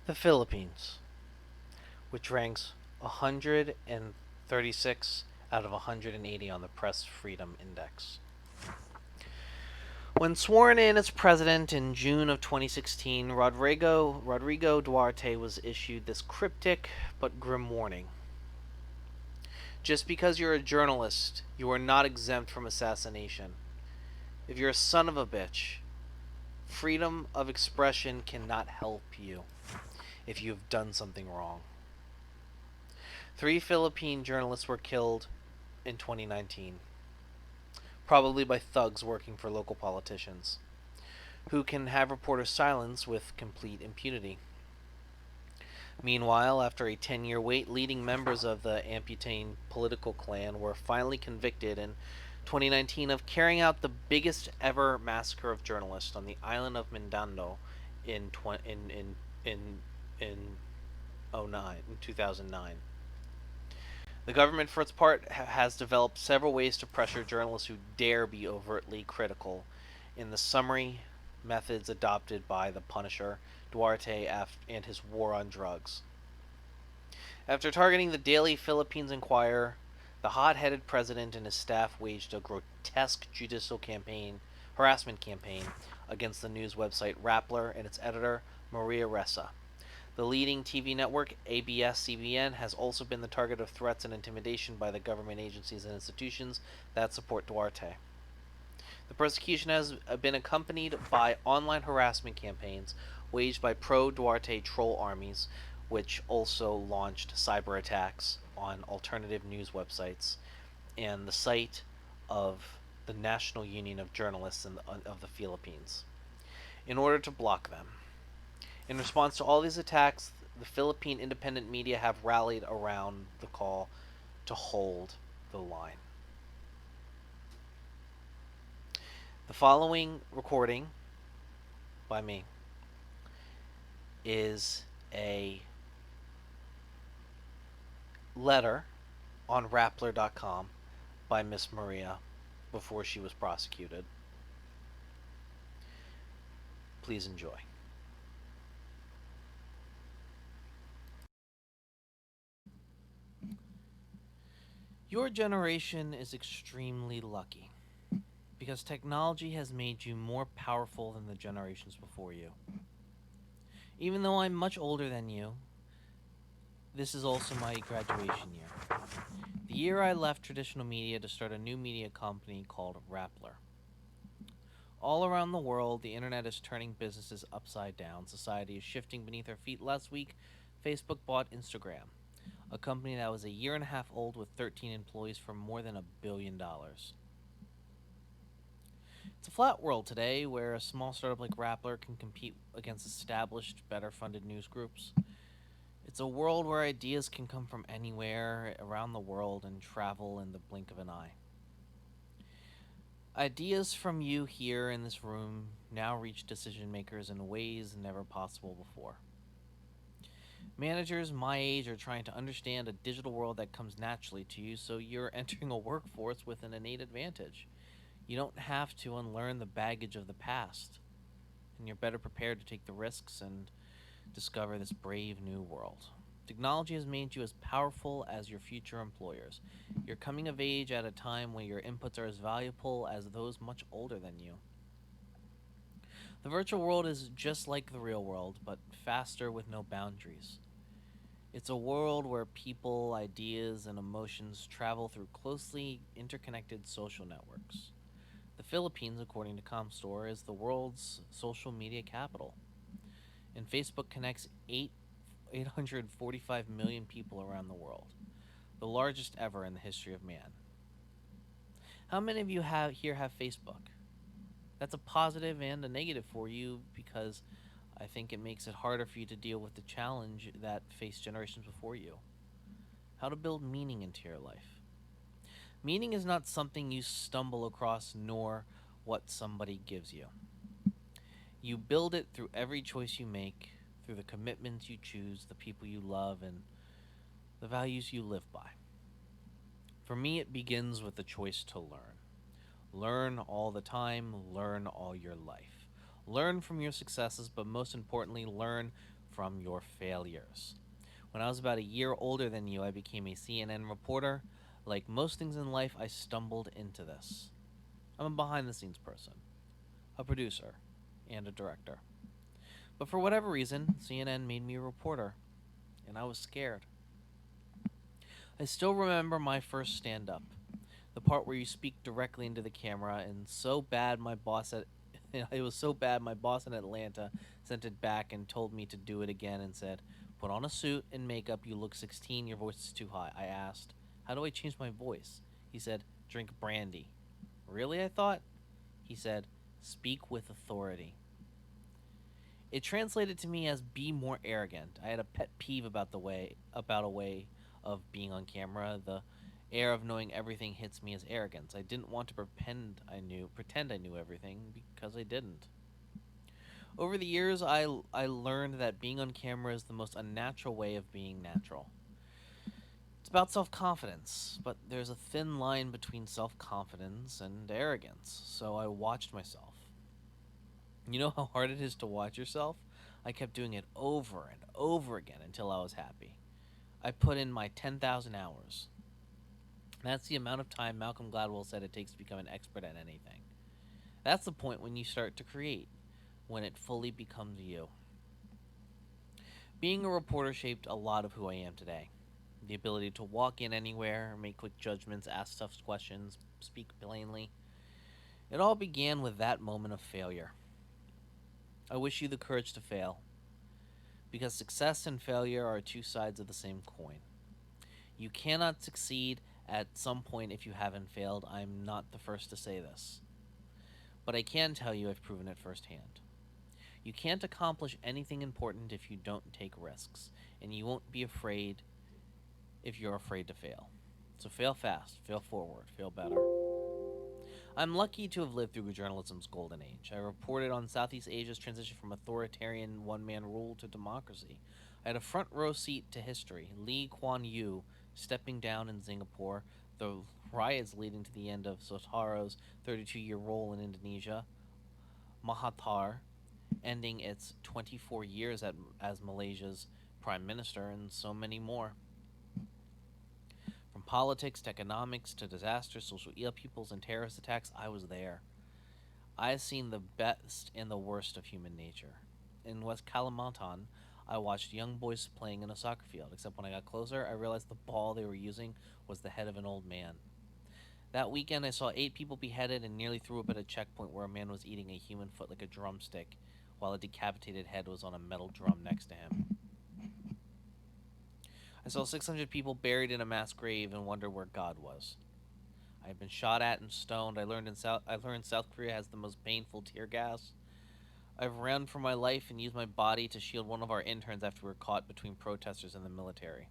The Philippines, which ranks 136 out of 180 on the Press Freedom Index. When sworn in as president in June of 2016, Rodrigo Duarte was issued this cryptic but grim warning. Just because you're a journalist, you are not exempt from assassination. If you're a son of a bitch, freedom of expression cannot help you if you've done something wrong. 3 Philippine journalists were killed in 2019, probably by thugs working for local politicians, who can have reporters silenced with complete impunity. Meanwhile, after a 10-year wait, leading members of the Amputine political clan were finally convicted in 2019 of carrying out the biggest ever massacre of journalists on the island of Mindanao in in 2009. The government, for its part, has developed several ways to pressure journalists who dare be overtly critical in the summary methods adopted by the Punisher, Duarte, and his war on drugs. After targeting the Daily Philippines Inquirer, the hot-headed president and his staff waged a grotesque harassment campaign against the news website Rappler and its editor, Maria Ressa. The leading TV network, ABS-CBN, has also been the target of threats and intimidation by the government agencies and institutions that support Duarte. The persecution has been accompanied by online harassment campaigns waged by pro-Duarte troll armies, which also launched cyber attacks on alternative news websites and the site of the National Union of Journalists of the Philippines, in order to block them. In response to all these attacks, the Philippine independent media have rallied around the call to hold the line. The following recording by me is a letter on Rappler.com by Miss Maria before she was prosecuted. Please enjoy. Your generation is extremely lucky because technology has made you more powerful than the generations before you. Even though I'm much older than you, this is also my graduation year. The year I left traditional media to start a new media company called Rappler. All around the world, the internet is turning businesses upside down. Society is shifting beneath our feet. Last week, Facebook bought Instagram, a company that was a year and a half old with 13 employees for more than $1 billion. It's a flat world today where a small startup like Rappler can compete against established, better funded news groups. It's a world where ideas can come from anywhere around the world and travel in the blink of an eye. Ideas from you here in this room now reach decision makers in ways never possible before. Managers my age are trying to understand a digital world that comes naturally to you, so you're entering a workforce with an innate advantage. You don't have to unlearn the baggage of the past, and you're better prepared to take the risks and discover this brave new world. Technology has made you as powerful as your future employers. You're coming of age at a time when your inputs are as valuable as those much older than you. The virtual world is just like the real world, but faster with no boundaries. It's a world where people, ideas, and emotions travel through closely interconnected social networks. The Philippines, according to Comstor, is the world's social media capital, and Facebook connects 845 million people around the world, the largest ever in the history of man. How many of you here have Facebook? That's a positive and a negative for you because I think it makes it harder for you to deal with the challenge that faced generations before you. How to build meaning into your life. Meaning is not something you stumble across, nor what somebody gives you. You build it through every choice you make, through the commitments you choose, the people you love, and the values you live by. For me, it begins with the choice to learn. Learn all the time, learn all your life. Learn from your successes, but most importantly, learn from your failures. When I was about a year older than you, I became a CNN reporter. Like most things in life, I stumbled into this. I'm a behind the scenes person, a producer, and a director. But for whatever reason, CNN made me a reporter, and I was scared. I still remember my first stand up, the part where you speak directly into the camera, and so bad my boss at it was so bad my boss in Atlanta sent it back and told me to do it again and said, "Put on a suit and makeup, you look 16, your voice is too high." I asked, "How do I change my voice?" He said, "Drink brandy." Really, I thought? He said, "Speak with authority." It translated to me as be more arrogant. I had a pet peeve about a way of being on camera. The air of knowing everything hits me as arrogance. I didn't want to pretend I knew everything because I didn't. Over the years, I learned that being on camera is the most unnatural way of being natural. It's about self-confidence, but there's a thin line between self-confidence and arrogance. So I watched myself. You know how hard it is to watch yourself? I kept doing it over and over again until I was happy. I put in my 10,000 hours. That's the amount of time Malcolm Gladwell said it takes to become an expert at anything. That's the point when you start to create, when it fully becomes you. Being a reporter shaped a lot of who I am today. The ability to walk in anywhere, make quick judgments, ask tough questions, speak plainly. It all began with that moment of failure. I wish you the courage to fail, because success and failure are two sides of the same coin. You cannot succeed at some point if you haven't failed. I'm not the first to say this. But I can tell you I've proven it firsthand. You can't accomplish anything important if you don't take risks, and you won't be afraid if you're afraid to fail. So fail fast, fail forward, fail better. I'm lucky to have lived through journalism's golden age. I reported on Southeast Asia's transition from authoritarian one-man rule to democracy. I had a front row seat to history. Lee Kuan Yew stepping down in Singapore, the riots leading to the end of Suharto's 32-year rule in Indonesia, Mahathir ending its 24 years as Malaysia's prime minister, and so many more. From politics to economics to disasters, social upheavals, and terrorist attacks, I was there. I've seen the best and the worst of human nature. In West Kalimantan, I watched young boys playing in a soccer field, except when I got closer, I realized the ball they were using was the head of an old man. That weekend, I saw 8 people beheaded and nearly threw up at a checkpoint where a man was eating a human foot like a drumstick, while a decapitated head was on a metal drum next to him. I saw 600 people buried in a mass grave and wondered where God was. I had been shot at and stoned. I learned South Korea has the most painful tear gas. I've run for my life and used my body to shield one of our interns after we were caught between protesters and the military.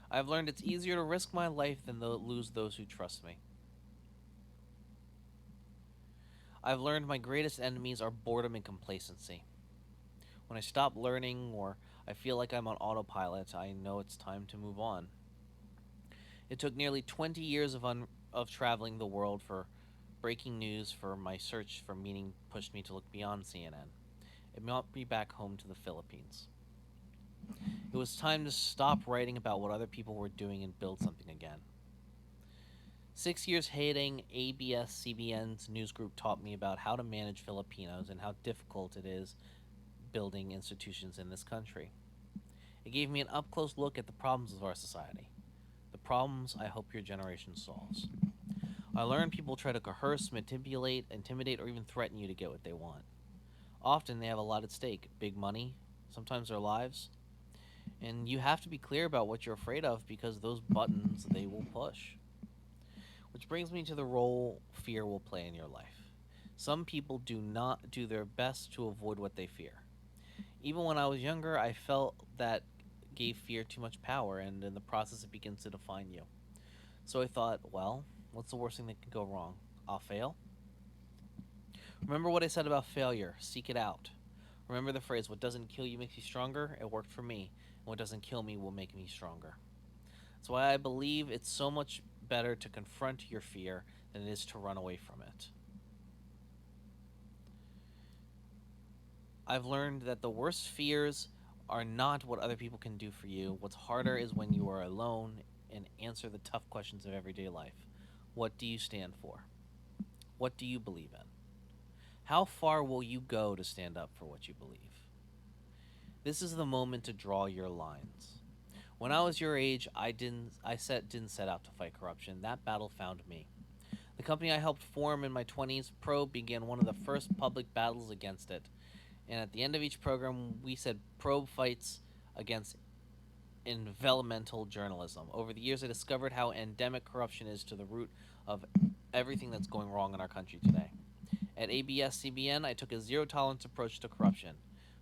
I've learned it's easier to risk my life than to lose those who trust me. I've learned my greatest enemies are boredom and complacency. When I stop learning or I feel like I'm on autopilot, I know it's time to move on. It took nearly 20 years of traveling the world for breaking news for my search for meaning pushed me to look beyond CNN. It brought me back home to the Philippines. It was time to stop writing about what other people were doing and build something again. 6 years heading ABS-CBN's news group taught me about how to manage Filipinos and how difficult it is building institutions in this country. It gave me an up-close look at the problems of our society. The problems I hope your generation solves. I learned people try to coerce, manipulate, intimidate, or even threaten you to get what they want. Often they have a lot at stake. Big money, sometimes their lives. And you have to be clear about what you're afraid of because those buttons they will push. Which brings me to the role fear will play in your life. Some people do not do their best to avoid what they fear. Even when I was younger, I felt that gave fear too much power, and in the process it begins to define you. So I thought, well, what's the worst thing that can go wrong? I'll fail? Remember what I said about failure. Seek it out. Remember the phrase, what doesn't kill you makes you stronger? It worked for me. And what doesn't kill me will make me stronger. That's why I believe it's so much better to confront your fear than it is to run away from it. I've learned that the worst fears are not what other people can do for you. What's harder is when you are alone and answer the tough questions of everyday life. What do you stand for? What do you believe in? How far will you go to stand up for what you believe? This is the moment to draw your lines. When I was your age, I didn't set out to fight corruption. That battle found me. The company I helped form in my 20s, Probe, began one of the first public battles against it. And at the end of each program, we said Probe fights against environmental journalism. Over the years, I discovered how endemic corruption is to the root of everything that's going wrong in our country today. At ABS-CBN, I took a zero-tolerance approach to corruption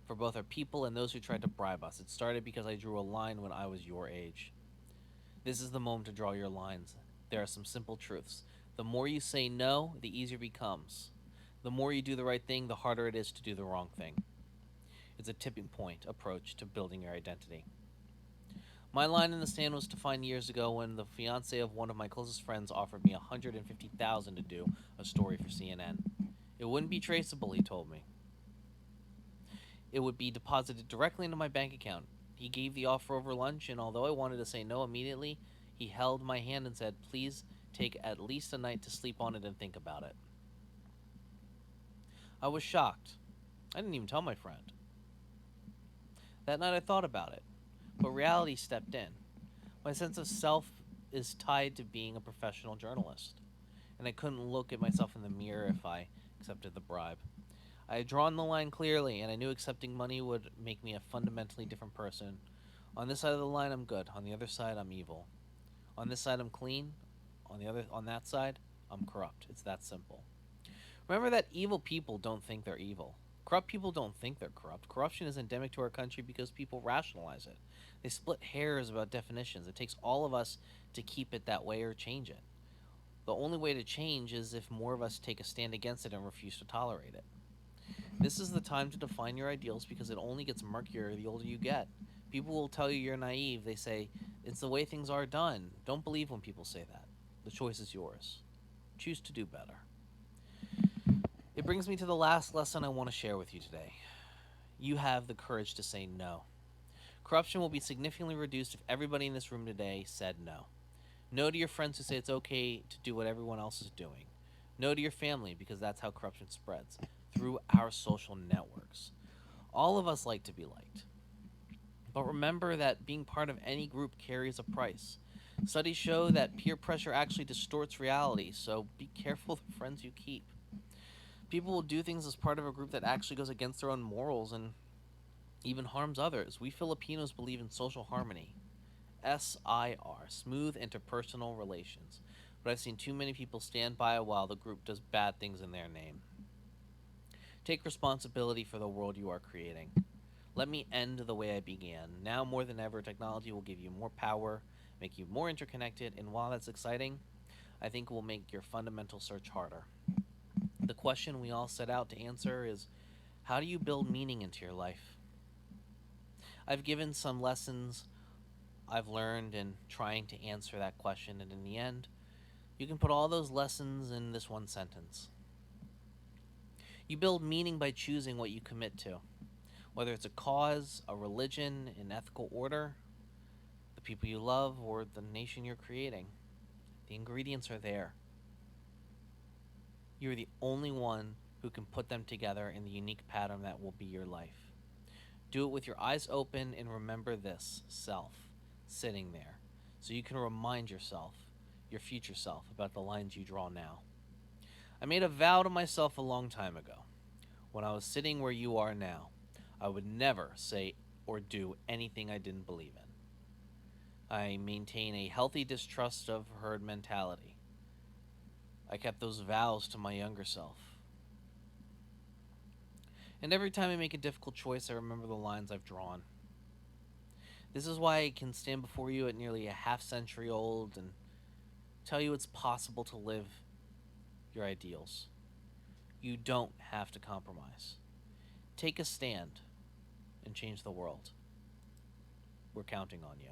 for both our people and those who tried to bribe us. It started because I drew a line when I was your age. This is the moment to draw your lines. There are some simple truths. The more you say no, the easier it becomes. The more you do the right thing, the harder it is to do the wrong thing. It's a tipping point approach to building your identity. My line in the stand was defined years ago when the fiance of one of my closest friends offered me $150,000 to do a story for CNN. It wouldn't be traceable, he told me. It would be deposited directly into my bank account. He gave the offer over lunch, and although I wanted to say no immediately, he held my hand and said, "Please take at least a night to sleep on it and think about it." I was shocked. I didn't even tell my friend. That night I thought about it, but reality stepped in. My sense of self is tied to being a professional journalist, and I couldn't look at myself in the mirror if I accepted the bribe. I had drawn the line clearly, and I knew accepting money would make me a fundamentally different person. On this side of the line, I'm good. On the other side, I'm evil. On this side, I'm clean. On that side, I'm corrupt. It's that simple. Remember that evil people don't think they're evil. Corrupt people don't think they're corrupt. Corruption is endemic to our country because people rationalize it. They split hairs about definitions. It takes all of us to keep it that way or change it. The only way to change is if more of us take a stand against it and refuse to tolerate it. This is the time to define your ideals because it only gets murkier the older you get. People will tell you you're naive. They say, it's the way things are done. Don't believe when people say that. The choice is yours. Choose to do better. It brings me to the last lesson I want to share with you today. You have the courage to say no. Corruption will be significantly reduced if everybody in this room today said no. No to your friends who say it's okay to do what everyone else is doing. No to your family because that's how corruption spreads, through our social networks. All of us like to be liked. But remember that being part of any group carries a price. Studies show that peer pressure actually distorts reality, so be careful of the friends you keep. People will do things as part of a group that actually goes against their own morals and even harms others. We Filipinos believe in social harmony. SIR, smooth interpersonal relations. But I've seen too many people stand by while the group does bad things in their name. Take responsibility for the world you are creating. Let me end the way I began. Now more than ever, technology will give you more power, make you more interconnected, and while that's exciting, I think it will make your fundamental search harder. The question we all set out to answer is, how do you build meaning into your life? I've given some lessons I've learned in trying to answer that question, and in the end, you can put all those lessons in this one sentence. You build meaning by choosing what you commit to, whether it's a cause, a religion, an ethical order, the people you love, or the nation you're creating. The ingredients are there. You're the only one who can put them together in the unique pattern that will be your life. Do it with your eyes open and remember this, self, sitting there, so you can remind yourself, your future self, about the lines you draw now. I made a vow to myself a long time ago. When I was sitting where you are now, I would never say or do anything I didn't believe in. I maintain a healthy distrust of herd mentality. I kept those vows to my younger self. And every time I make a difficult choice, I remember the lines I've drawn. This is why I can stand before you at nearly a half-century old and tell you it's possible to live your ideals. You don't have to compromise. Take a stand and change the world. We're counting on you.